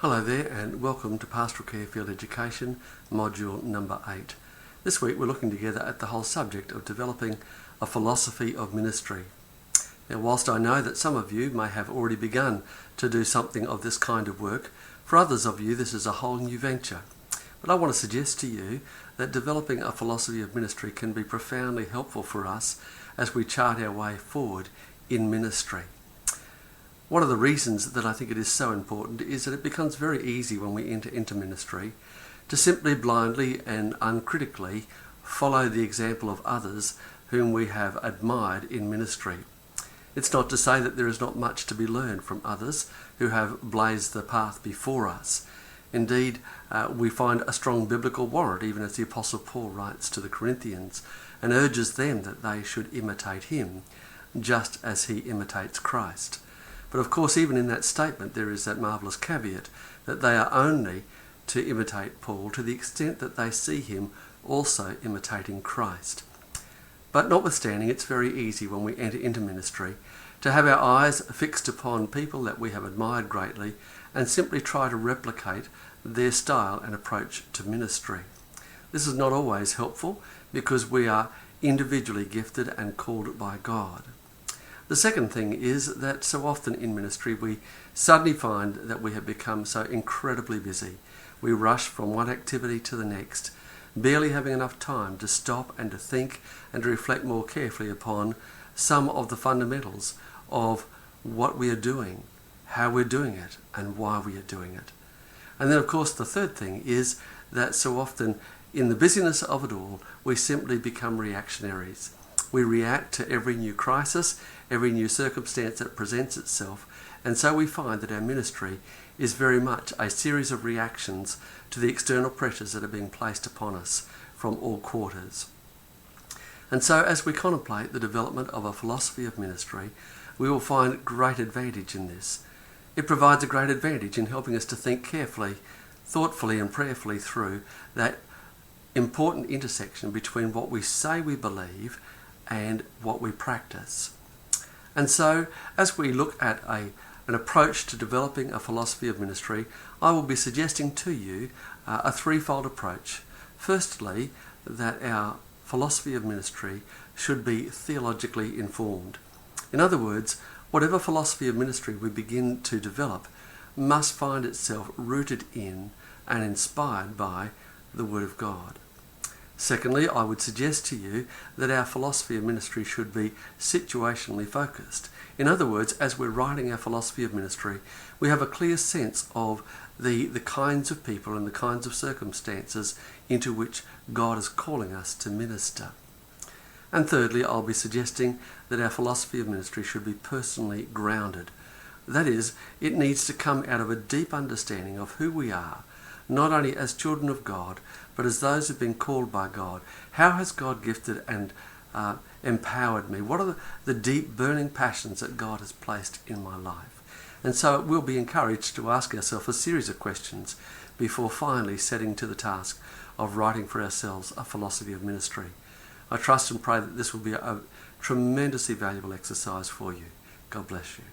Hello there and welcome to Pastoral Care Field Education, Module number 8. This week we're looking together at the whole subject of developing a philosophy of ministry. Now, whilst I know that some of you may have already begun to do something of this kind of work, for others of you this is a whole new venture. But I want to suggest to you that developing a philosophy of ministry can be profoundly helpful for us as we chart our way forward in ministry. One of the reasons that I think it is so important is that it becomes very easy when we enter into ministry to simply blindly and uncritically follow the example of others whom we have admired in ministry. It's not to say that there is not much to be learned from others who have blazed the path before us. Indeed, we find a strong biblical warrant, even as the Apostle Paul writes to the Corinthians and urges them that they should imitate him, just as he imitates Christ. But of course, even in that statement, there is that marvellous caveat that they are only to imitate Paul to the extent that they see him also imitating Christ. But notwithstanding, it's very easy when we enter into ministry to have our eyes fixed upon people that we have admired greatly and simply try to replicate their style and approach to ministry. This is not always helpful because we are individually gifted and called by God. The second thing is that so often in ministry we suddenly find that we have become so incredibly busy. We rush from one activity to the next, barely having enough time to stop and to think and to reflect more carefully upon some of the fundamentals of what we are doing, how we're doing it, and why we are doing it. And then of course the third thing is that so often in the busyness of it all, we simply become reactionaries. We react to every new crisis, every new circumstance that presents itself, and so we find that our ministry is very much a series of reactions to the external pressures that are being placed upon us from all quarters. And so as we contemplate the development of a philosophy of ministry, we will find great advantage in this. It provides a great advantage in helping us to think carefully, thoughtfully and prayerfully through that important intersection between what we say we believe and what we practice. And so, as we look at an approach to developing a philosophy of ministry, I will be suggesting to you a threefold approach. Firstly, that our philosophy of ministry should be theologically informed. In other words, whatever philosophy of ministry we begin to develop must find itself rooted in and inspired by the Word of God. Secondly, I would suggest to you that our philosophy of ministry should be situationally focused. In other words, as we're writing our philosophy of ministry, we have a clear sense of the kinds of people and the kinds of circumstances into which God is calling us to minister. And thirdly, I'll be suggesting that our philosophy of ministry should be personally grounded. That is, it needs to come out of a deep understanding of who we are, not only as children of God, but as those who have been called by God. How has God gifted and empowered me? What are the deep burning passions that God has placed in my life? And so we'll be encouraged to ask ourselves a series of questions before finally setting to the task of writing for ourselves a philosophy of ministry. I trust and pray that this will be a tremendously valuable exercise for you. God bless you.